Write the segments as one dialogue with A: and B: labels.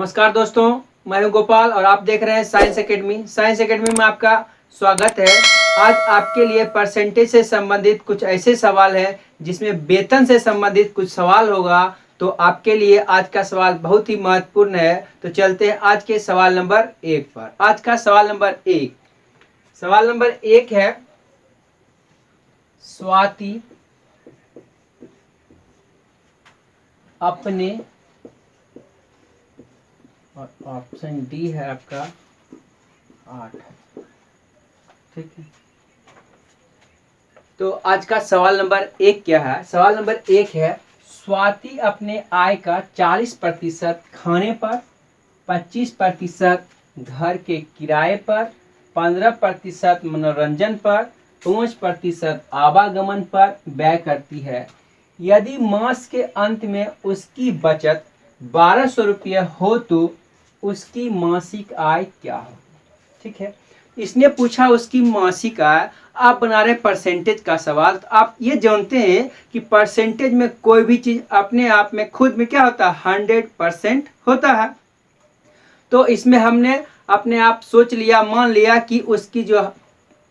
A: नमस्कार दोस्तों, मैं हूं गोपाल और आप देख रहे हैं साइंस एकेडमी। साइंस एकेडमी में आपका स्वागत है। आज आपके लिए परसेंटेज से संबंधित कुछ ऐसे सवाल हैं जिसमें वेतन से संबंधित कुछ सवाल होगा। तो आपके लिए आज का सवाल बहुत ही महत्वपूर्ण है। तो चलते हैं आज के सवाल नंबर 1 पर। आज का सवाल नंबर 1, सवाल नंबर 1 है, स्वाति अपने, और ऑप्शन डी है आपका 8। ठीक है, तो आज का सवाल नंबर 1 क्या है? सवाल नंबर 1 है, स्वाति अपने आय का 40% खाने पर, 25% घर के किराए पर, 15% मनोरंजन पर, 5% आवागमन पर व्यय करती है। यदि मास के अंत में उसकी बचत 1200 रुपये हो तो उसकी मासिक आय क्या हो? ठीक है, इसने पूछा उसकी मासिक आय। आप बना रहे परसेंटेज का सवाल, तो आप ये जानते हैं कि परसेंटेज में कोई भी चीज अपने आप में खुद में क्या होता है, 100% होता है। तो इसमें हमने अपने आप सोच लिया, मान लिया कि उसकी जो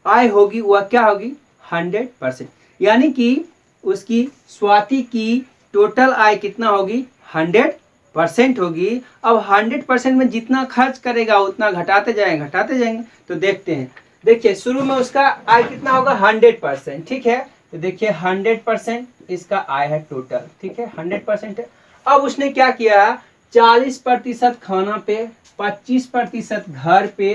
A: आय होगी वह क्या होगी, 100%। यानी कि उसकी स्वाति की टोटल आय कितना होगी, 100% होगी। अब 100% में जितना खर्च करेगा उतना घटाते जाएंगे। तो देखते हैं। देखिए, शुरू में उसका आय कितना होगा, 100%। ठीक है, तो देखिए 100% इसका आय है टोटल। ठीक है, 100% है। अब उसने क्या किया, 40% खाना पे, 25% घर पे,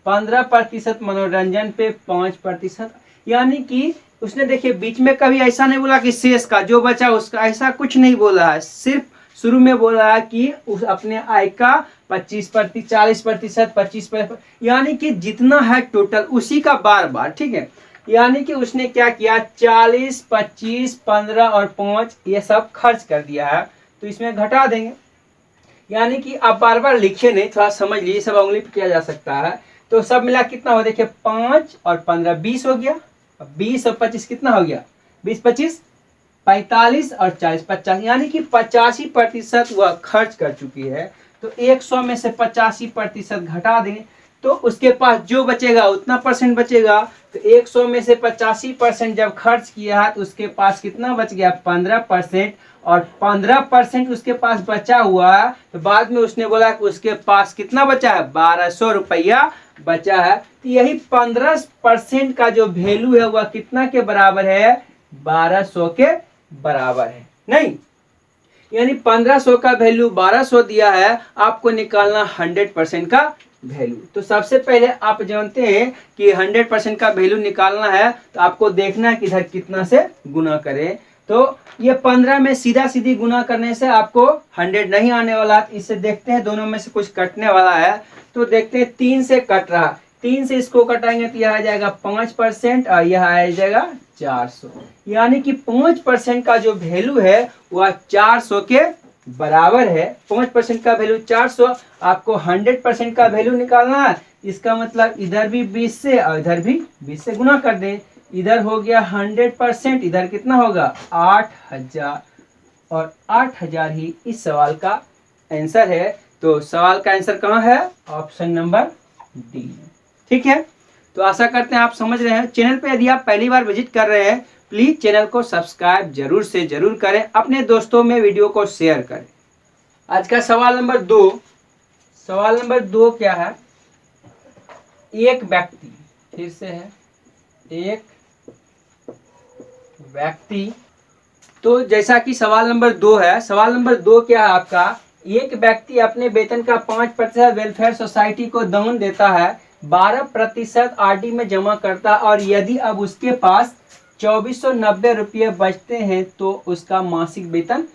A: 15% मनोरंजन पे, 5%, यानी कि उसने देखिए बीच में कभी ऐसा नहीं बोला कि शेष का जो बचा उसका, ऐसा कुछ नहीं बोला है। सिर्फ शुरू में बोला है कि उस अपने आय का 25%, 40%, 25%, यानी कि जितना है टोटल उसी का बार बार। ठीक है, यानी कि उसने क्या किया, 40, 25, 15 और 5 ये सब खर्च कर दिया है। तो इसमें घटा देंगे, यानी कि आप बार बार लिखिए नहीं, थोड़ा समझ लीजिए, सब उंगली पे किया जा सकता है। तो सब मिला कितना हो, देखिए 5 और 15 20 हो गया। 20 और 25 कितना हो गया, 20 25 45 और 40 50, यानी कि 85% वह खर्च कर चुकी है। तो 100 में से 85% घटा दें तो उसके पास जो बचेगा उतना परसेंट बचेगा। तो 100 में से 85% जब खर्च किया तो उसके पास कितना बच गया, 15%। और 15% उसके पास बचा हुआ है। तो बाद में उसने बोला कि उसके पास कितना बचा है, 1200 रुपया बचा है। तो यही 15% का जो वैल्यू है वह कितना के बराबर है, 1200 के बराबर है। नहीं, यानी 1500 का वैल्यू 1200 दिया है, आपको निकालना 100% का वैल्यू। तो सबसे पहले आप जानते हैं कि 100% का वैल्यू निकालना है तो आपको देखना है कि इधर कितना से गुना करें। तो ये 15 में सीधा सीधी गुना करने से आपको 100 नहीं आने वाला। इससे देखते हैं दोनों में से कुछ कटने वाला है। तो देखते हैं 3 से कट रहा, 3 से इसको कटाएंगे तो यह आ जाएगा 5% और यह आ जाएगा 400, यानी कि 5% का जो वैल्यू है वह 400 के बराबर है। 5% का वैल्यू 400, आपको 100% का वैल्यू निकालना है। इसका मतलब इधर भी 20 से और इधर भी 20 से गुना कर दें। इधर हो गया 100%, इधर कितना होगा, 8000, और 8000 ही इस सवाल का आंसर है। तो सवाल का आंसर कहाँ है, ऑप्शन नंबर डी। ठीक है, तो आशा करते हैं आप समझ रहे हैं। चैनल पे यदि आप पहली बार विजिट कर रहे हैं, प्लीज चैनल को सब्सक्राइब जरूर से जरूर करें, अपने दोस्तों में वीडियो को शेयर करें। आज का सवाल नंबर 2, सवाल नंबर 2 क्या है, एक व्यक्ति, फिर से है एक व्यक्ति। तो जैसा कि सवाल नंबर 2 है, सवाल नंबर 2 क्या है आपका, एक व्यक्ति अपने वेतन का 5% वेलफेयर सोसाइटी को दान देता है, 12% आरडी में जमा करता, और यदि अब उसके पास 2490 रुपये बचते हैं तो उसका मासिक वेतन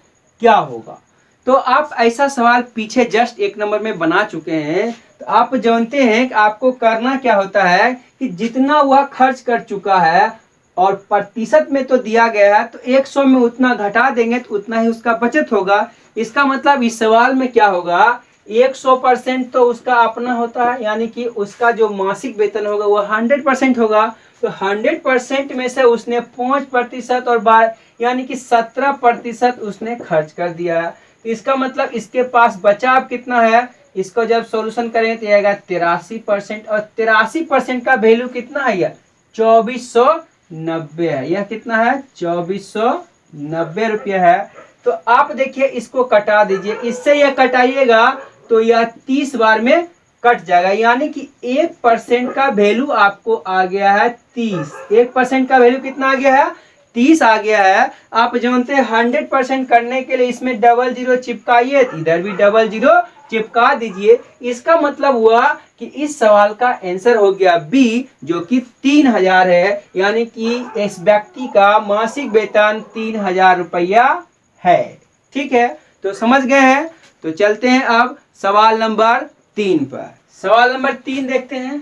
A: क्या होगा? तो आप ऐसा सवाल पीछे जस्ट 1 नंबर में बना चुके हैं। तो आप जानते हैं कि आपको करना क्या होता है कि जितना वह खर्च कर चुका है और प्रतिशत में तो दिया गया है, तो 100 में उतना घटा देंगे तो उतना ही उसका बचत होगा। इसका मतलब इस सवाल में क्या होगा, 100% तो उसका अपना होता है, यानी कि उसका जो मासिक वेतन होगा वह 100% होगा। तो 100% में से उसने 5% और यानी कि 17% उसने खर्च कर दिया है। तो इसका मतलब इसके पास बचाव कितना है, इसको जब सॉल्यूशन करेंगे तो आएगा 83%, और 83% का वैल्यू कितना है यार, 2490 है। यह कितना है, 2490 रुपये है। तो आप देखिए इसको कटा दीजिए, इससे यह कटाइएगा तो यह 30 बार में कट जाएगा, यानी कि 1% का वैल्यू आपको आ गया है 30। 1% का वैल्यू कितना आ गया है, 30 आ गया है। आप जानते हैं 100% करने के लिए इसमें डबल जीरो चिपकाइए, इधर भी डबल जीरो चिपका दीजिए। इसका मतलब हुआ कि इस सवाल का आंसर हो गया बी, जो कि 3000 है, यानी कि इस व्यक्ति का मासिक वेतन 3000 रुपया है। ठीक है, तो समझ गए हैं। तो चलते हैं अब सवाल नंबर 3 पर। सवाल नंबर 3 देखते हैं।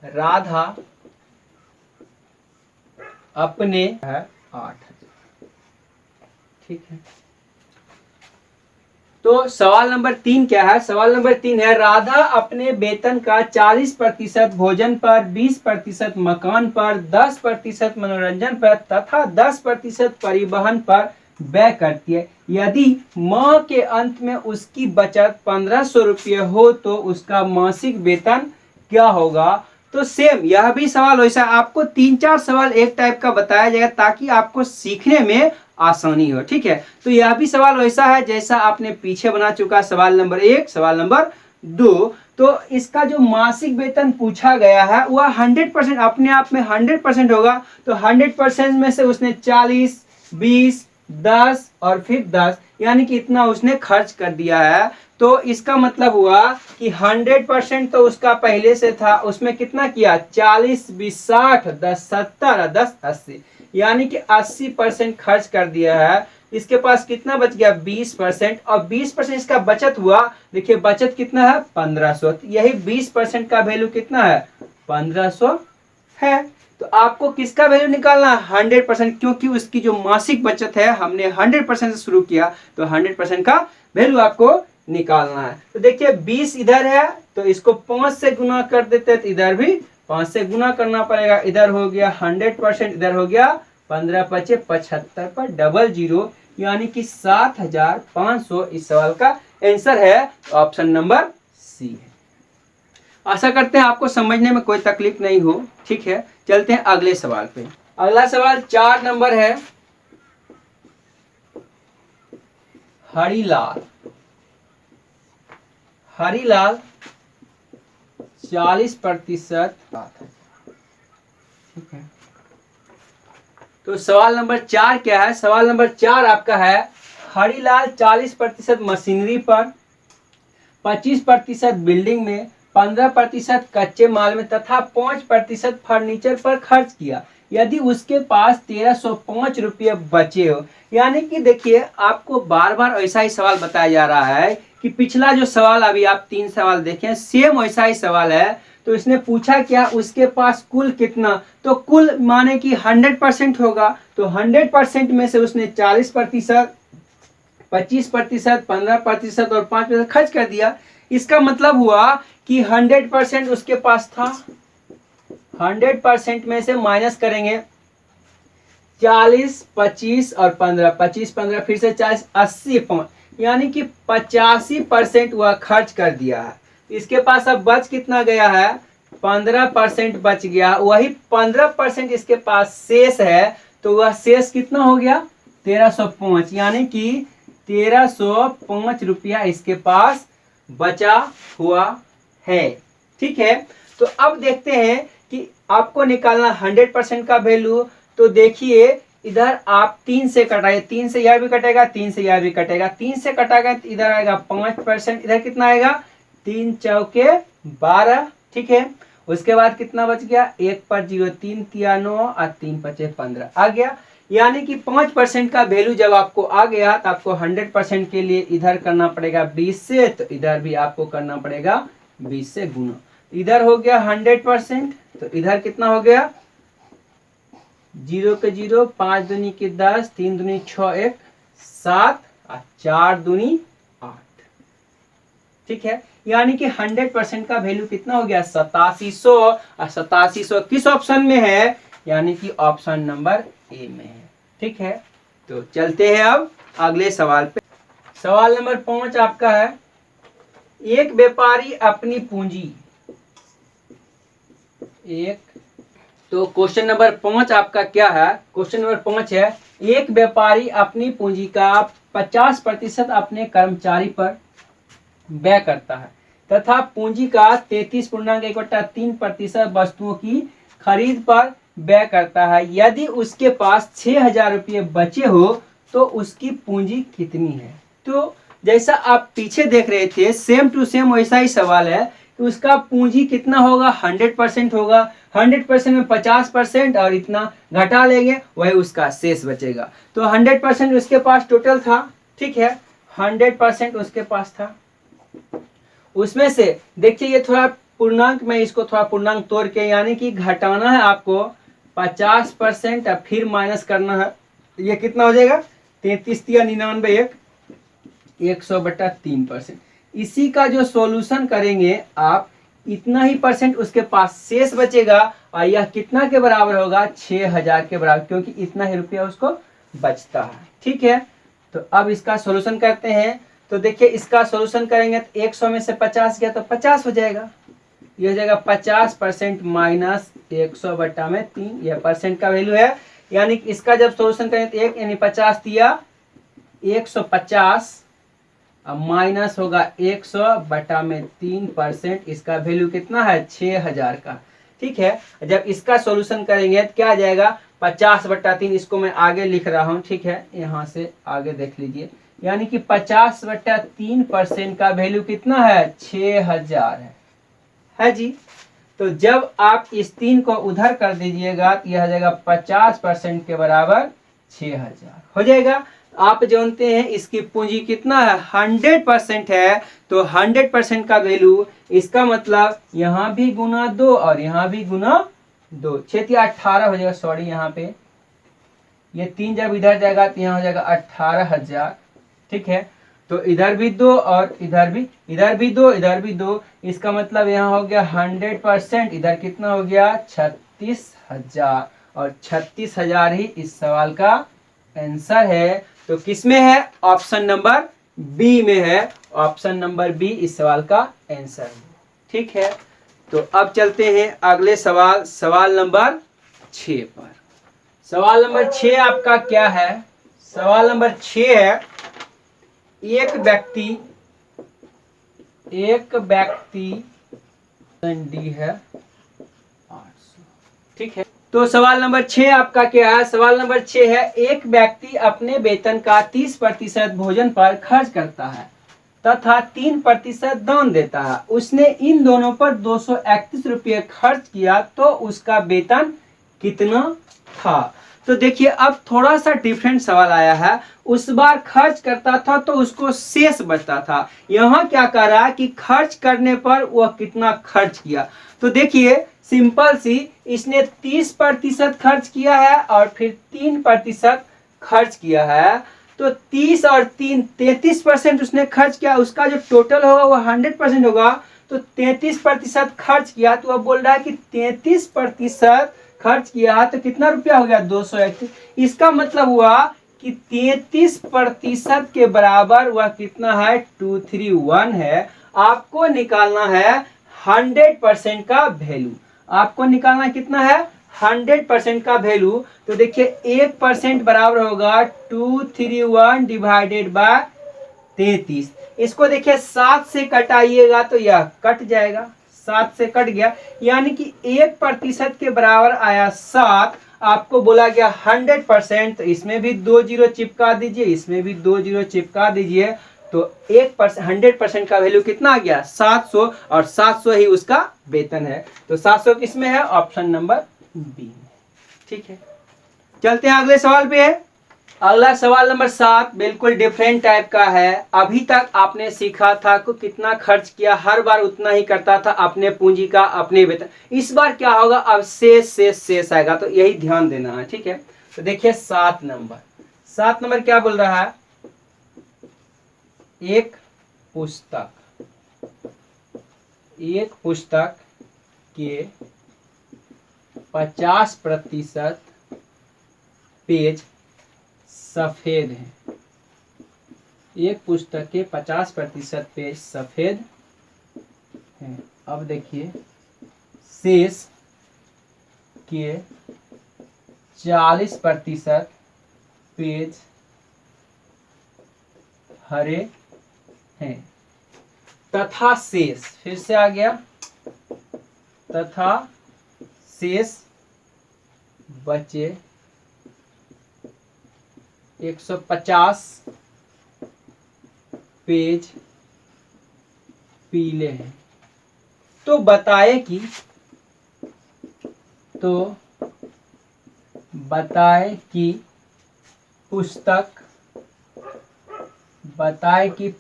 A: राधा अपने है 8000। ठीक है, तो सवाल नंबर 3 क्या है, सवाल नंबर 3 है, राधा अपने वेतन का 40% भोजन पर, 20% मकान पर, 10% मनोरंजन पर तथा 10% परिवहन पर व्यय करती है। यदि माह के अंत में उसकी बचत 1500 रुपये हो तो उसका मासिक वेतन क्या होगा। तो सेम यह भी सवाल वैसा, आपको 3-4 सवाल एक टाइप का बताया जाएगा ताकि आपको सीखने में आसानी हो। ठीक है, तो यह भी सवाल वैसा है जैसा आपने पीछे बना चुका सवाल नंबर 1, सवाल नंबर 2। तो इसका जो मासिक वेतन पूछा गया है वह 100% अपने आप में 100% होगा। तो 100% में से उसने 40, 20, 10 और फिर 10, यानी कि इतना उसने खर्च कर दिया है। तो इसका मतलब हुआ कि 100% तो उसका पहले से था, उसमें कितना किया, 40, 20, 60, 10, 70, 10, 80, यानी कि 80% खर्च कर दिया है। इसके पास कितना बच गया, 20%, और 20% इसका बचत हुआ। देखिए बचत कितना है, 1500। यही 20% का वैल्यू कितना है, 1500 है। तो आपको किसका वैल्यू निकालना है, 100%, क्योंकि उसकी जो मासिक बचत है हमने 100% से शुरू किया, तो 100% का वैल्यू आपको निकालना है। तो देखिए 20 इधर है तो इसको 5 से गुना कर देते हैं, तो इधर भी 5 से गुना करना पड़ेगा। इधर हो गया 100%, इधर हो गया 15×5 = 75 पर डबल जीरो, यानी कि 7500 इस सवाल का आंसर है। ऑप्शन नंबर सी है। आशा करते हैं आपको समझने में कोई तकलीफ नहीं हो। ठीक है, चलते हैं अगले सवाल पे। अगला सवाल 4 नंबर है। हरिलाल 40%। ठीक है, तो सवाल नंबर 4 क्या है, सवाल नंबर 4 आपका है, हरिलाल 40% मशीनरी पर, 25% बिल्डिंग में, 15% कच्चे माल में तथा 5% फर्नीचर पर खर्च किया। यदि उसके पास 1305 रुपये बचे हो, यानी कि देखिए आपको बार बार ऐसा ही सवाल बताया जा रहा है कि पिछला जो सवाल अभी आप 3 सवाल देखें सेम वैसा ही सवाल है। तो इसने पूछा क्या, उसके पास कुल कितना, तो कुल माने कि 100% होगा। तो 100% में से उसने 40%, 25%, 15% और 5% खर्च कर दिया। इसका मतलब हुआ कि 100% उसके पास था, 100% में से माइनस करेंगे 40, 25 और 15, 25, 15 फिर से 40, 80, 5, यानी कि 85% वह खर्च कर दिया है। इसके पास अब बच कितना गया है, 15% बच गया। वही 15% इसके पास शेष है, तो वह शेष कितना हो गया, 1305, यानी कि 1305 रुपया इसके पास बचा हुआ है। ठीक है, तो अब देखते हैं कि आपको निकालना 100% का वैल्यू। तो देखिए इधर आप 3 से कटाइए, 3 से यह भी कटेगा, 3 से यह भी कटेगा, 3 से कटाएगा तो इधर आएगा 5%, इधर कितना आएगा, 3 चौके 12। ठीक है, उसके बाद कितना बच गया, 1 पर 0, 3 तिया 9 और 3 पचे 15 आ गया। यानी कि 5% का वैल्यू जब आपको आ गया तो आपको 100% के लिए इधर करना पड़ेगा 20 से, तो इधर भी आपको करना पड़ेगा 20 से गुना। इधर हो गया 100%, तो इधर कितना हो गया, 0 के 0, 5 दूनी के 10, 3 दूनी 6, 1 7 और 4 दूनी 8। ठीक है, यानी कि 100% का वैल्यू कितना हो गया, 8700। और 8700 किस ऑप्शन में है, यानी कि ऑप्शन नंबर ए में है। ठीक है, तो चलते हैं अब अगले सवाल पे। सवाल नंबर 5 आपका है, एक व्यापारी अपनी पूंजी एक तो क्वेश्चन नंबर 5 आपका क्या है? क्वेश्चन नंबर 5 है, एक व्यापारी अपनी पूंजी का 50% अपने कर्मचारी पर व्यय करता है तथा पूंजी का 33.1/3% वस्तुओं की खरीद पर व्यय करता है। यदि उसके पास 6,000 रुपये बचे हो तो उसकी पूंजी कितनी है? तो जैसा आप पीछे देख रहे थे सेम टू सेम वैसा ही सवाल है कि उसका पूंजी कितना होगा? 100% होगा। 100% में 50% और इतना घटा लेंगे वही उसका शेष बचेगा। तो 100% उसके पास टोटल था, ठीक है, 100% उसके पास था। उसमें से देखिए ये थोड़ा पूर्णांक में इसको थोड़ा पूर्णांक तोड़ के यानी कि घटाना है आपको 50% फिर माइनस करना है। ये कितना हो जाएगा? 33 × 99 100/3%। इसी का जो सॉल्यूशन करेंगे आप इतना ही परसेंट उसके पास शेष बचेगा और यह कितना के बराबर होगा? 6,000 के बराबर, क्योंकि इतना ही रुपया उसको बचता है। ठीक है, तो अब इसका सॉल्यूशन करते हैं। तो देखिए इसका सॉल्यूशन करेंगे तो 100 में से 50 गया तो 50 हो जाएगा। ये हो जाएगा 50% माइनस 100/3, यह परसेंट का वैल्यू है। यानी कि इसका जब सॉल्यूशन करेंगे तो 1 यानी 50 दिया 150 माइनस होगा 100/3%। इसका वैल्यू कितना है? 6,000 का। ठीक है, जब इसका सॉल्यूशन करेंगे तो क्या आ जाएगा? 50/3। इसको मैं आगे लिख रहा हूं, ठीक है, यहां से आगे देख लीजिए। यानी कि 50/3% का वैल्यू कितना है? 6,000 है जी। तो जब आप इस 3 को उधर कर दीजिएगा तो यह हो जाएगा 50% के बराबर 6,000 हो जाएगा। आप जानते हैं इसकी पूंजी कितना है? 100% है। तो 100% का वैल्यू, इसका मतलब यहां भी गुना 2 और यहां भी गुना 2, 6 × 18 हो जाएगा। सॉरी, यहाँ पे ये 3 जब इधर जाएगा तो यहाँ हो जाएगा 18,000। ठीक है, तो इधर भी 2 और इधर भी 2, इधर भी 2। इसका मतलब यहाँ हो गया 100%। इधर कितना हो गया? 36,000। और 36,000 ही इस सवाल का आंसर है। तो किस में है? ऑप्शन नंबर बी में है। ऑप्शन नंबर बी इस सवाल का आंसर है। ठीक है, तो अब चलते हैं अगले सवाल, सवाल नंबर 6 पर। सवाल नंबर 6 आपका क्या है? सवाल नंबर 6 है, एक व्यक्ति डी है 800। ठीक है, तो सवाल नंबर 6 आपका क्या है? सवाल नंबर 6 है, एक व्यक्ति अपने वेतन का 30% भोजन पर खर्च करता है तथा 3% दान देता है। उसने इन दोनों पर 231 रुपये खर्च किया तो उसका वेतन कितना था? तो देखिए अब थोड़ा सा डिफरेंट सवाल आया है। उस बार खर्च करता था तो उसको शेष बचता था। यहाँ क्या कर रहा है कि खर्च करने पर वह कितना खर्च किया। तो देखिए सिंपल सी, इसने 30% खर्च किया है और फिर 3% खर्च किया है। तो 30 और 3 33% उसने खर्च किया। उसका जो टोटल होगा वो 100% होगा। तो 33% खर्च किया तो वह बोल रहा है कि 33% खर्च किया तो कितना रुपया हो गया? 231। इसका मतलब हुआ कि 33% के बराबर वह कितना है? 231 है। आपको निकालना है 100% का वैल्यू। आपको निकालना कितना है? 100% का वैल्यू। तो देखिए 1% बराबर होगा 231 डिवाइडेड बाय 33। इसको देखिए 7 से कटाइएगा तो यह कट जाएगा, 7 से कट गया। यानी कि 1% के बराबर आया 7। आपको बोला गया 100%, तो इसमें भी 2 जीरो चिपका दीजिए, इसमें भी 2 जीरो चिपका दीजिए। तो 100% का वैल्यू कितना आ गया? 700। और 700 ही उसका वेतन है। तो 700 किसमें है? ऑप्शन नंबर बी में। ठीक है, चलते हैं अगले सवाल पे। अगला सवाल नंबर 7 बिल्कुल डिफरेंट टाइप का है। अभी तक आपने सीखा था कि कितना खर्च किया, हर बार उतना ही करता था अपने पूंजी का, अपने वेतन। इस बार क्या होगा? अब शेष आएगा, तो यही ध्यान देना है। ठीक है, तो देखिए 7 नंबर क्या बोल रहा है? एक पुस्तक के 50% पेज सफेद है। एक पुस्तक के 50% पेज सफेद हैं। अब देखिए शेष के 40% पेज हरे हैं तथा शेष, फिर से आ गया, तथा शेष बचे 150 पेज पीले हैं। तो बताए कि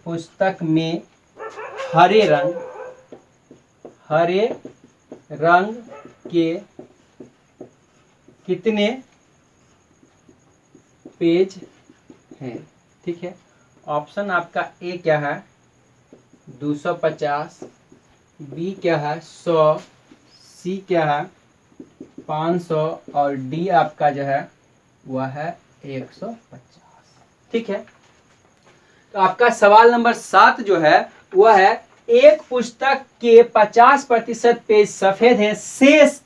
A: पुस्तक में हरे रंग के कितने पेज हैं। ठीक है, ऑप्शन आपका ए क्या है 250, बी क्या है 100, सी क्या है 500 और डी आपका जो है वह है 150। ठीक है, तो आपका सवाल नंबर 7 जो है वह है एक पुस्तक के 50% पेज सफेद हैं, शेष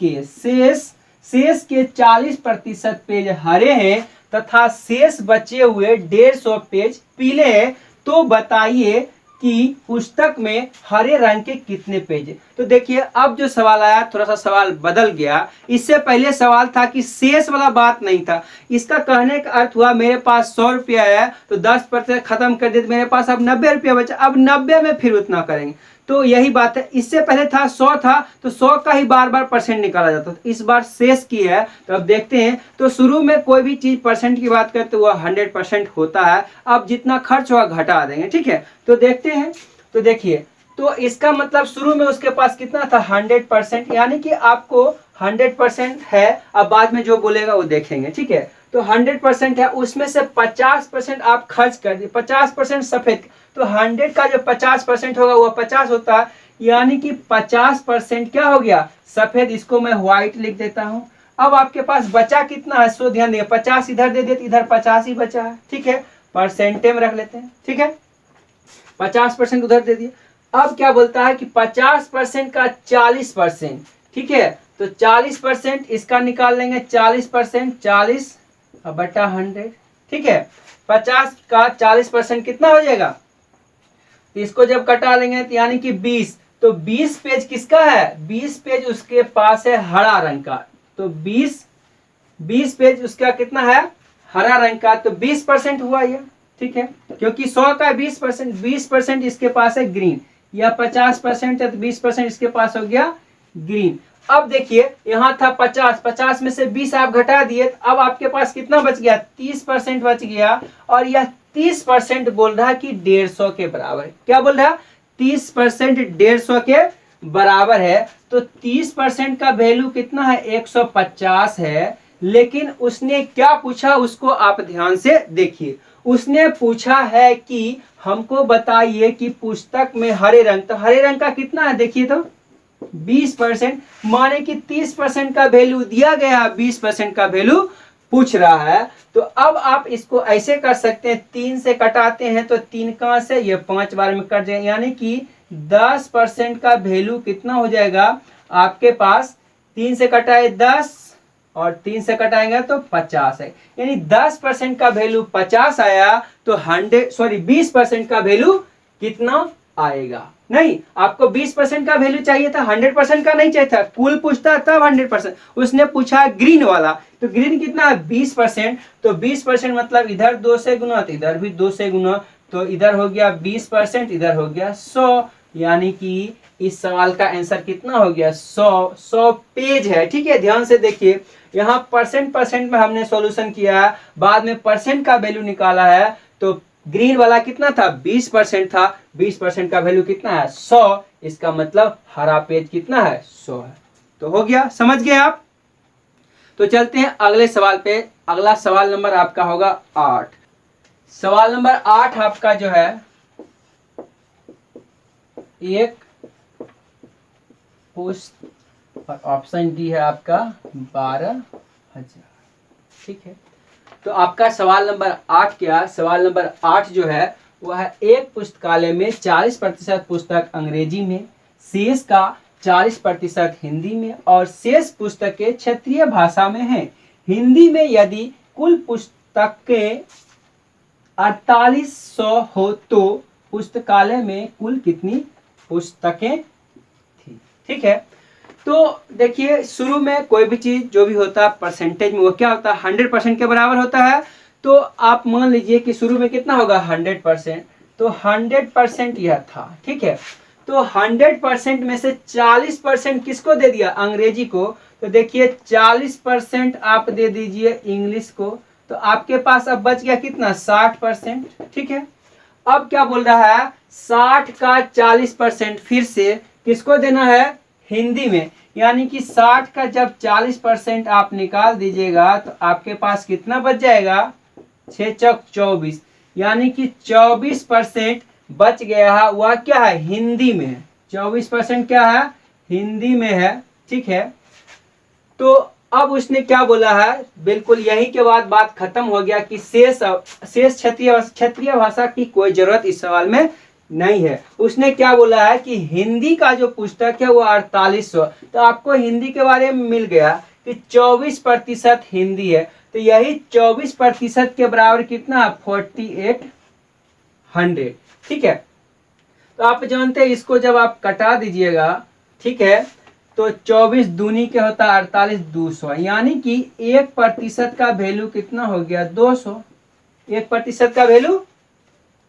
A: के 40% पेज हरे हैं तथा शेष बचे हुए 150 पेज पीले हैं। तो बताइए कि पुस्तक में हरे रंग के कितने पेज हैं। तो देखिए अब जो सवाल आया थोड़ा सा सवाल बदल गया। इससे पहले सवाल था कि शेष वाला बात नहीं था। इसका कहने का अर्थ हुआ मेरे पास 100 रुपया है तो 10% खत्म कर दिए तो मेरे पास अब 90 रुपया बचा, अब 90 में फिर उतना करेंगे। तो यही बात है। इससे पहले था 100 था तो 100 का ही बार बार परसेंट निकाला जाता था, इस बार शेष की है। तो अब देखते हैं, तो शुरू में कोई भी चीज परसेंट की बात करते तो वह 100% होता है। अब जितना खर्च हुआ घटा देंगे। ठीक है, तो देखते हैं। तो देखिए, तो इसका मतलब शुरू में उसके पास कितना था 100%, यानी कि आपको 100% है। अब बाद में जो बोलेगा वो देखेंगे। ठीक है, तो 100% है, उसमें से 50% आप खर्च कर दिए, 50% सफेद। तो 100 का जो 50% होगा वह 50 होता है, यानी कि 50% क्या हो गया सफेद। इसको मैं व्हाइट लिख देता हूं। अब आपके पास बचा कितना है सो ध्यान दिए, 50 इधर दे देते, इधर 50 ही बचा है। ठीक है, परसेंटे में रख लेते हैं। ठीक है, 50% उधर दे दिए। अब क्या बोलता है कि 50% का 40%। ठीक है, तो 40% इसका निकाल लेंगे, 40% 40 बटा 100। ठीक है, 50 का 40% कितना हो जाएगा, इसको जब कटा लेंगे तो यानी कि 20। तो 20 पेज किसका है, 20 पेज उसके पास है हरा रंग का। तो 20 पेज उसका कितना है हरा रंग का, तो 20% हुआ ये। ठीक है, क्योंकि 100 का 20%, 20% इसके पास है ग्रीन, या 50% है तो 20% इसके पास हो गया ग्रीन। अब देखिए यहाँ था 50 में से 20 आप घटा दिए, अब आपके पास कितना बच गया 30% बच गया। और यह 30% बोल रहा है कि 150 के बराबर है। क्या बोल रहा है 30% 150 के बराबर है। तो 30% का वैल्यू कितना है 150 है। लेकिन उसने क्या पूछा उसको आप ध्यान से देखिए। उसने पूछा है कि हमको बताइए कि पुस्तक में हरे रंग, तो हरे रंग का कितना है देखिए तो 20%, माने कि 30% का वैल्यू दिया गया, 20% का वैल्यू पूछ रहा है। तो अब आप इसको ऐसे कर सकते हैं, 3 से कटाते हैं तो 3 कहां से, ये 5 बार में कट जाए, यानी कि 10% का वैल्यू कितना हो जाएगा आपके पास। 3 से कटाए 10 और 3 से कटाएंगे तो 50 है, यानी 10% का वैल्यू 50 आया। तो 20% का वैल्यू कितना आएगा। नहीं, आपको 20% का वैल्यू चाहिए था, 100% का नहीं चाहिए था। कुल पूछता तब 100%, उसने पूछा ग्रीन वाला। तो ग्रीन कितना है 20%। तो 20% मतलब इधर 2 से गुना तो इधर भी 2 से गुना, तो इधर हो गया 20%, इधर हो गया 100, यानी कि इस सवाल का आंसर कितना हो गया 100 पेज है। ठीक है, ध्यान से देखिए, यहाँ परसेंट में हमने सॉल्यूशन किया है, बाद में परसेंट का वैल्यू निकाला है। तो ग्रीन वाला कितना था 20% था, 20% का वैल्यू कितना है 100, इसका मतलब हरा पेज कितना है 100 है। तो हो गया, समझ गए आप। तो चलते हैं अगले सवाल पे। अगला सवाल नंबर आपका होगा 8। सवाल नंबर 8 आपका जो है एक और ऑप्शन डी है आपका 12,000। ठीक है, तो आपका सवाल नंबर 8 क्या, सवाल नंबर 8 जो है वह है एक पुस्तकालय में 40% पुस्तक अंग्रेजी में, शेष का 40% हिंदी में और शेष पुस्तकें क्षेत्रीय भाषा में हैं। हिंदी में यदि कुल पुस्तकें 4800 हो तो पुस्तकालय में कुल कितनी पुस्तकें थी। ठीक है, तो देखिए शुरू में कोई भी चीज जो भी होता है परसेंटेज में वो क्या होता है 100% के बराबर होता है। तो आप मान लीजिए कि शुरू में कितना होगा 100%, तो 100% यह था। ठीक है, तो 100% में से 40% किसको दे दिया, अंग्रेजी को। तो देखिए 40% आप दे दीजिए इंग्लिश को, तो आपके पास अब बच गया कितना 60%। ठीक है, अब क्या बोल रहा है 60 का 40% फिर से किसको देना है, हिंदी में। यानी कि 60 का जब 40% आप निकाल दीजिएगा तो आपके पास कितना बच जाएगा 6 चौक 24, यानी कि 24% बच गया है। वह क्या है, हिंदी में है। 24% क्या है, हिंदी में है। ठीक है, तो अब उसने क्या बोला है, बिल्कुल यही के बाद बात खत्म हो गया कि शेष क्षेत्रीय भाषा की कोई जरूरत इस सवाल में नहीं है। उसने क्या बोला है कि हिंदी का जो पुस्तक है वो 4800, तो आपको हिंदी के बारे में मिल गया कि 24% हिंदी है, तो यही 24% के बराबर कितना 4800। ठीक है, तो आप जानते हैं इसको जब आप कटा दीजिएगा, ठीक है, तो 24 दूनी के होता है 48 200, यानी कि 1% का वैल्यू कितना हो गया 200। 1% का वैल्यू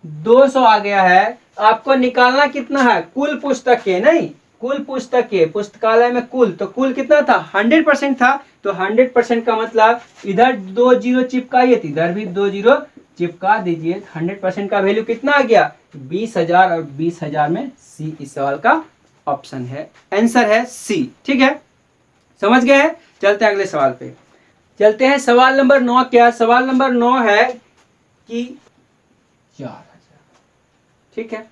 A: 200 आ गया है। आपको निकालना कितना है, कुल पुस्तकें नहीं, कुल पुस्तकें पुस्तकालय में कुल, तो कुल कितना था 100% था। तो 100% का मतलब इधर 2 जीरो चिपकाइए तो इधर भी 2 जीरो चिपका दीजिए। 100% का वैल्यू कितना आ गया 20,000, और 20,000 में सी इस सवाल का ऑप्शन है, आंसर है सी। ठीक है, समझ गए हैं। चलते हैं अगले सवाल पे, चलते हैं। सवाल नंबर 9 क्या, सवाल नंबर 9 है कि 4000। ठीक है,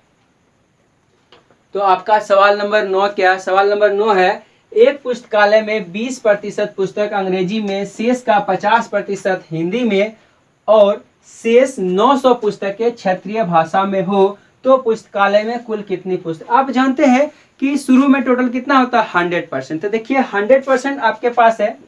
A: तो आपका सवाल नंबर 9 क्या, सवाल नंबर 9 है एक पुस्तकालय में 20% पुस्तक अंग्रेजी में, शेष का 50% हिंदी में और शेष 900 पुस्तकें क्षेत्रीय भाषा में हो तो पुस्तकालय में कुल कितनी पुस्तक। आप जानते हैं कि शुरू में टोटल कितना होता है 100%, तो देखिए 100% आपके पास है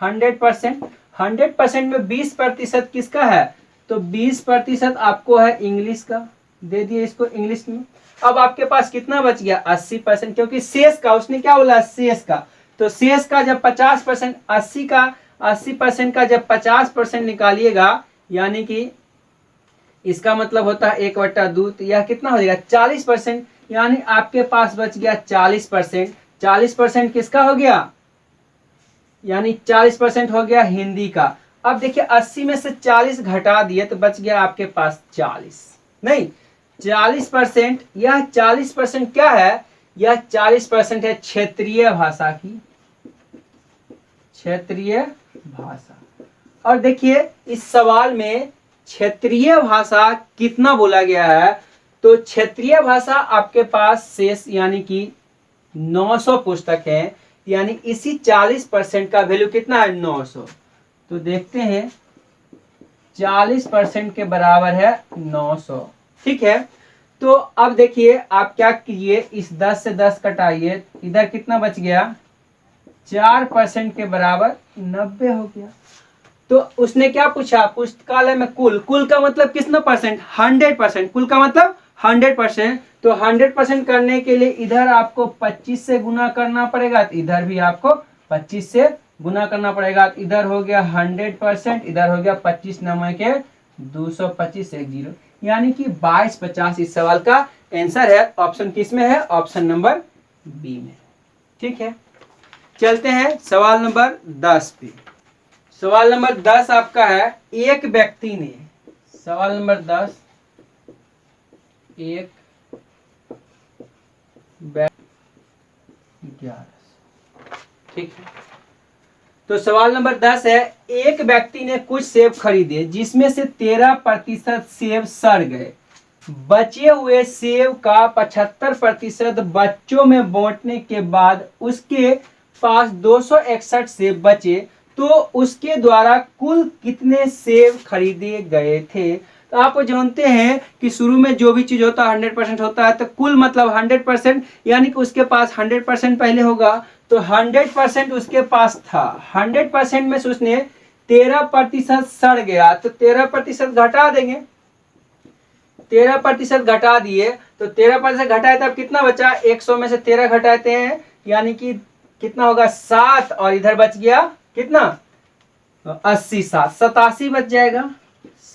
A: 100%। 100% में 20% किसका है, तो 20% आपको है इंग्लिश का, दे दिए इसको इंग्लिश में। अब आपके पास कितना बच गया 80%, क्योंकि शेष का उसने क्या बोला शेष का, तो शेष का जब 50%, 80% का जब 50% निकालिएगा, यानी कि इसका मतलब होता है 1/2, तो यह कितना हो जाएगा 40%, यानी आपके पास बच गया 40%। 40% किसका हो गया, यानी 40% हो गया हिंदी का। अब देखिए 80 में से 40 घटा दिए तो बच गया आपके पास 40, नहीं 40%। यह 40% क्या है, यह 40% है क्षेत्रीय भाषा की, क्षेत्रीय भाषा। और देखिए इस सवाल में क्षेत्रीय भाषा कितना बोला गया है, तो क्षेत्रीय भाषा आपके पास शेष यानी कि 900 पुस्तक है, यानी इसी 40% का वैल्यू कितना है 900। तो देखते हैं 40% के बराबर है 900। ठीक है, तो अब देखिए आप क्या कीजिए, इस 10 से 10 कटाइए, इधर कितना बच गया 4% के बराबर 90 हो गया। तो उसने क्या पूछा, पुस्तकालय में कुल, कुल का मतलब कितना परसेंट 100%, कुल का मतलब 100%। तो 100% करने के लिए इधर आपको 25 से गुना करना पड़ेगा, तो इधर भी आपको 25 से गुना करना पड़ेगा। इधर हो गया 100%, इधर हो गया 25 नंबर के 225 एक जीरो, यानी कि 2250 इस सवाल का आंसर है। ऑप्शन किस में है, ऑप्शन नंबर बी में। ठीक है, चलते हैं सवाल नंबर 10 पे। सवाल नंबर 10 आपका है एक व्यक्ति ने, सवाल नंबर 10 एक 11। ठीक है, तो सवाल नंबर 10 है एक व्यक्ति ने कुछ सेब खरीदे जिसमें से 13% सेब सड़ गए, बचे हुए सेब का 75% बच्चों में बांटने के बाद उसके पास 261 सेब बचे, तो उसके द्वारा कुल कितने सेब खरीदे गए थे। तो तो आप जानते हैं कि शुरू में जो भी चीज होता है 100% होता है, तो कुल मतलब 100%, यानी कि उसके पास 100% पहले होगा, तो 100% उसके पास था। 100% में से उसने 13% सड़ गया, तो 13% घटा देंगे, 13% घटा दिए, तो 13% घटाए तब कितना बचा, 100 में से 13 घटाते हैं, यानी कि कितना होगा 7, और इधर बच गया कितना 80, 7 87 बच जाएगा।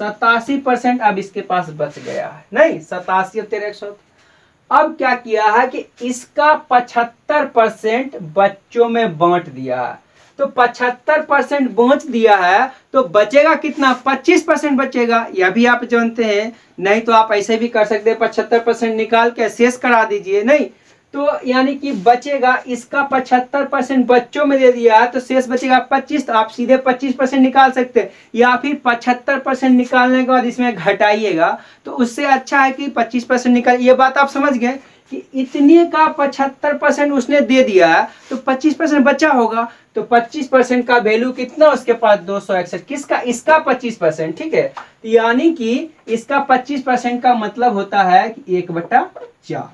A: 87% अब इसके पास बच गया है, नहीं 87 और 13 100। अब क्या किया है कि इसका 75% बच्चों में बांट दिया है, तो 75% बांट दिया है, तो बचेगा कितना 25% बचेगा, यह भी आप जानते हैं। नहीं तो आप ऐसे भी कर सकते हैं, 75% निकाल के शेष करा दीजिए, नहीं तो यानी कि बचेगा, इसका 75% बच्चों में दे दिया तो शेष बचेगा 25, तो आप सीधे 25% निकाल सकते हैं, या फिर 75% निकालने के बाद इसमें घटाइएगा, तो उससे अच्छा है कि 25% निकाल। ये बात आप समझ गए कि इतने का 75% उसने दे दिया है, तो 25% बचा होगा, तो 25% का वैल्यू कितना उसके पास 261, किसका, इसका 25%, ठीक है। यानी कि इसका 25% का मतलब होता है कि 1/4,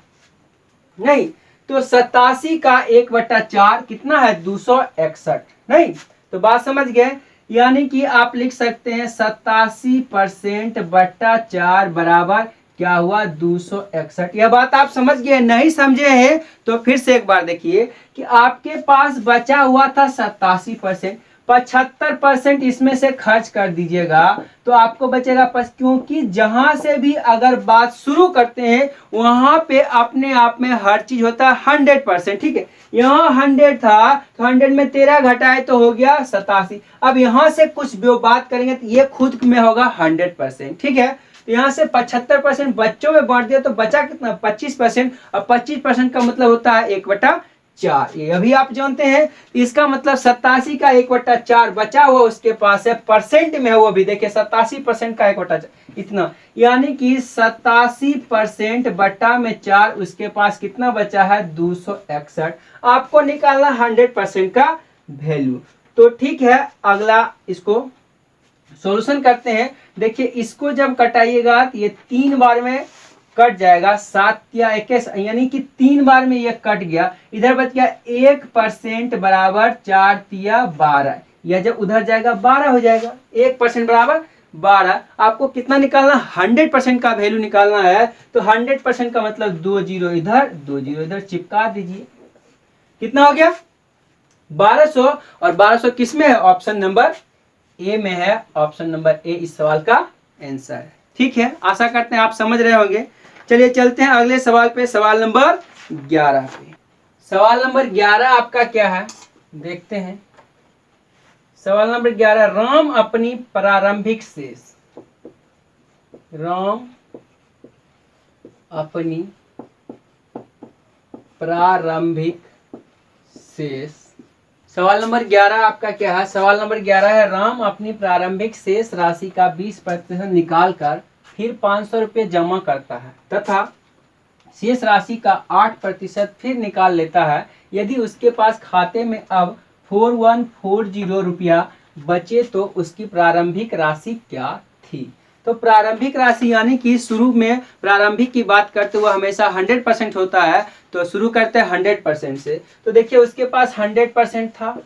A: नहीं तो 87 का 1/4 कितना है 261, नहीं तो बात समझ गए। यानी कि आप लिख सकते हैं 87% बट्टा 4 बराबर क्या हुआ 261। यह बात आप समझ गए, नहीं समझे हैं तो फिर से एक बार देखिए कि आपके पास बचा हुआ था 87%, 75% इसमें से खर्च कर दीजिएगा, तो आपको बचेगा क्योंकि जहां से भी अगर बात शुरू करते हैं वहां पे अपने आप में हर चीज होता है 100%, ठीक है। यहाँ 100 था, तो 100 में 13 घटाए तो हो गया 87। अब यहां से कुछ जो बात करेंगे तो ये खुद में होगा 100%, ठीक है। तो यहाँ से 75% बच्चों में बांट दिया, तो बचा कितना 25%, और 25% का मतलब होता है 1/4, ये अभी आप जानते हैं। इसका मतलब 87 का 1/4 बचा हुआ उसके पास है, परसेंट में है वो भी, देखिए 87% का 1/4 इतना, यानी कि 87% बटा में 4 उसके पास कितना बचा है 261। आपको निकालना 100% का वैल्यू, तो ठीक है। अगला इसको सॉल्यूशन करते हैं। देखिए इसको जब कटाइएगा तो ये 3 बार में कट जाएगा, 7 या 21, यानी कि 3 बार में ये कट गया, इधर बच गया 1% बराबर 4 तिया 12, यह जब उधर जाएगा 12 हो जाएगा, 1% बराबर 12। आपको कितना निकालना 100% का वैल्यू निकालना है, तो 100% का मतलब 2 जीरो इधर 2 जीरो इधर चिपका दीजिए, कितना हो गया 1200, और 1200 किस में है, ऑप्शन नंबर ए में है, ऑप्शन नंबर ए इस सवाल का आंसर है। ठीक है, आशा करते हैं आप समझ रहे होंगे। चलिए चलते हैं अगले सवाल पे, सवाल नंबर 11 पे। सवाल नंबर 11 आपका क्या है देखते हैं। सवाल नंबर 11, राम अपनी प्रारंभिक शेष, राम अपनी प्रारंभिक शेष। सवाल नंबर 11 आपका क्या है, सवाल नंबर 11 है, राम अपनी प्रारंभिक शेष राशि का 20% निकाल कर फिर 500 रुपये जमा करता है तथा शेष राशि का 8% फिर निकाल लेता है। यदि उसके पास खाते में अब 4140 रुपया बचे तो उसकी प्रारंभिक राशि क्या थी। तो प्रारंभिक राशि यानी कि शुरू में प्रारंभिक की बात करते हुए हमेशा 100% होता है, तो शुरू करते हैं 100% से। तो देखिए उसके पास 100% था,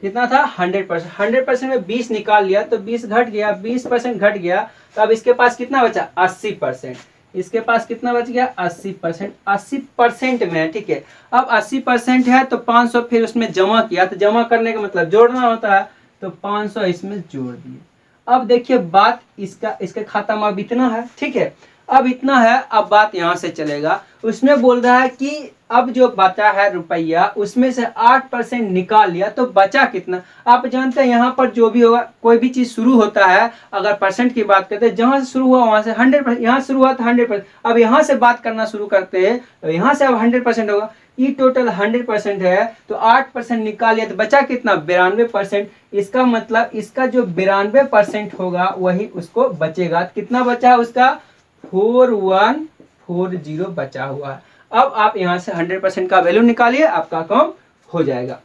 A: कितना था 100%, 100% में 20 निकाल लिया तो 20 घट गया, 20% घट गया, तो अब इसके पास कितना बचा 80%, इसके पास कितना बच गया 80%, 80% में है, ठीक है। अब 80% है तो 500 फिर उसमें जमा किया, तो जमा करने का मतलब जोड़ना होता है, तो 500 इसमें जोड़ दिए। अब देखिए बात इसका खाता में अब इतना है, ठीक है, अब इतना है। अब बात यहाँ से चलेगा, उसमें बोल रहा है कि अब जो बचा है रुपया उसमें से 8% निकाल लिया तो बचा कितना। आप जानते हैं यहाँ पर जो भी होगा, कोई भी चीज शुरू होता है अगर परसेंट की बात करते हैं, जहां से शुरू हुआ वहां से 100%, यहाँ शुरू हुआ था 100%, अब यहाँ से बात करना शुरू करते हैं तो यहाँ से अब 100% होगा। ये टोटल 100% है, तो 8% निकाल लिया तो बचा कितना 92%। इसका मतलब इसका जो 92% होगा वही उसको बचेगा। कितना बचा उसका 4140 बचा हुआ है। अब आप यहां से 100% का वैल्यू निकालिए, आपका काम हो जाएगा।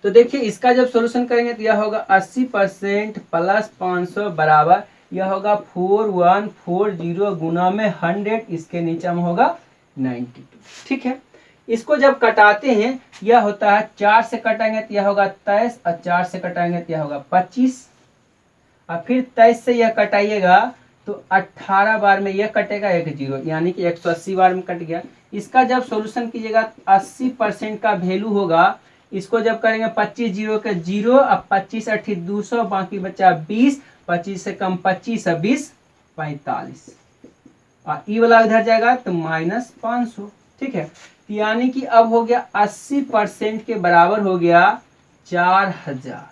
A: तो देखिए इसका जब सॉल्यूशन करेंगे तो यह होगा 80% प्लस 500 बराबर यह होगा 4140 गुना में 100, इसके नीचे में होगा 92। ठीक है, इसको जब कटाते हैं यह होता है 4 से कटाएंगे तो यह होगा 23, और 4 से कटाएंगे तो यह होगा 25, और फिर 23 से यह कटाइएगा तो 18 बार में यह कटेगा, एक जीरो, यानी कि 180 बार में कट गया। इसका जब सॉल्यूशन कीजिएगा 80% का वैल्यू होगा। इसको जब करेंगे 25 जीरो के जीरो, अब 25 अठी 200, बाकी बचा 20, 25 से कम 25 और 20 45, और ई वाला इधर जाएगा तो -500। ठीक है, यानी कि अब हो गया 80% के बराबर हो गया 4000,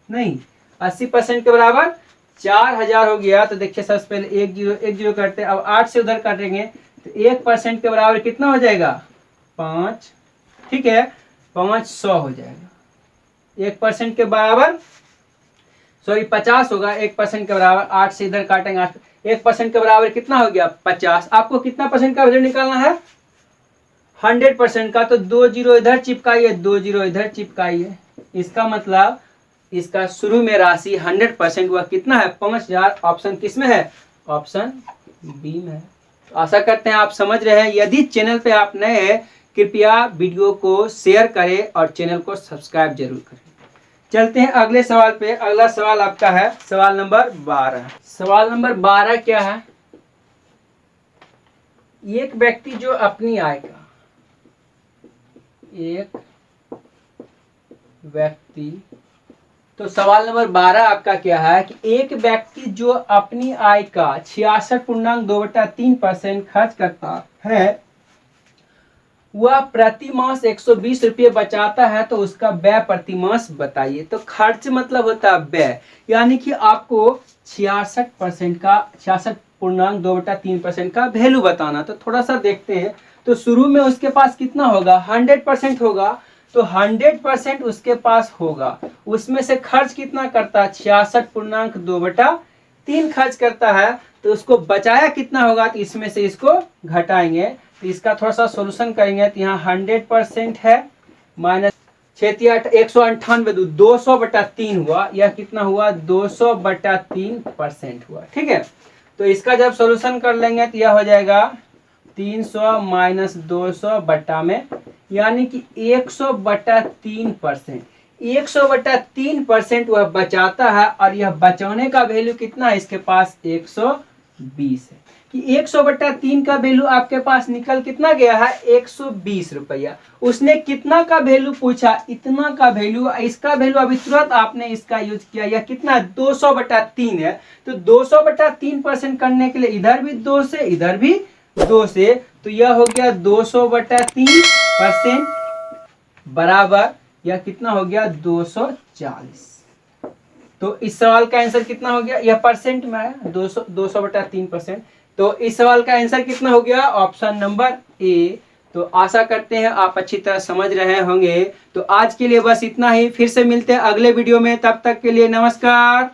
A: नहीं 80% के बराबर 4000 हो गया। तो देखिए सबसे पहले एक जीरो करते हैं, अब 8 से उधर काटेंगे तो 1% के बराबर कितना हो जाएगा 5। ठीक है, 500 हो जाएगा। 1% के बराबर, सॉरी 50 होगा, 1% के बराबर 8 से इधर काटेंगे 8, 1% के बराबर कितना हो गया 50। आपको कितना परसेंट का वैल्यू निकालना है 100% का, तो 2 जीरो इधर चिपकाइए, 2 जीरो इधर चिपकाइए। इसका मतलब इसका शुरू में राशि 100% हुआ कितना है 5000। ऑप्शन किस में है, ऑप्शन बी में है। तो आशा करते हैं आप समझ रहे हैं। यदि चैनल पे आप नए हैं कृपया वीडियो को शेयर करें और चैनल को सब्सक्राइब जरूर करें। चलते हैं अगले सवाल पे। अगला सवाल आपका है सवाल नंबर 12। सवाल नंबर 12 क्या है, एक व्यक्ति जो अपनी आय का, एक व्यक्ति, तो सवाल नंबर 12 आपका क्या है कि एक व्यक्ति जो अपनी आय का 66.2/3% खर्च करता है, वह प्रति मास 120 रुपये बचाता है, तो उसका व्यय प्रति मास बताइए। तो खर्च मतलब होता है व्यय, यानी कि आपको 66% का 66.2/3% का वैल्यू बताना। तो थोड़ा सा देखते हैं। तो शुरू में उसके पास कितना होगा 100% होगा, तो 100% उसके पास होगा, उसमें से खर्च कितना करता है 66.2/3 खर्च करता है, तो उसको बचाया कितना होगा, तो इसमें से इसको घटाएंगे। तो इसका थोड़ा सा सॉल्यूशन करेंगे तो यहाँ 100% है माइनस 198 200/3 हुआ, यह कितना हुआ 200/3% हुआ। ठीक है, तो इसका जब सॉल्यूशन कर लेंगे तो यह हो जाएगा 300 माइनस 200 बटा में, यानी कि 100/3%। 100/3% वह बचाता है, और यह बचाने का वैल्यू कितना है इसके पास 120 है। कि 100/3 का वैल्यू आपके पास निकल कितना गया है 120 रुपया। उसने कितना का वैल्यू पूछा, इतना का वैल्यू, इसका वैल्यू अभी तुरंत आपने इसका यूज किया, यह कितना 200/3 है। तो 200/3% करने के लिए इधर भी 2 से इधर भी 2 से, तो यह हो गया 200/3% बराबर यह कितना हो गया 240। तो इस सवाल का आंसर कितना हो गया, यह परसेंट में है 200/3%। तो इस सवाल का आंसर कितना हो गया ऑप्शन नंबर ए। तो आशा करते हैं आप अच्छी तरह समझ रहे होंगे। तो आज के लिए बस इतना ही, फिर से मिलते हैं अगले वीडियो में, तब तक के लिए नमस्कार।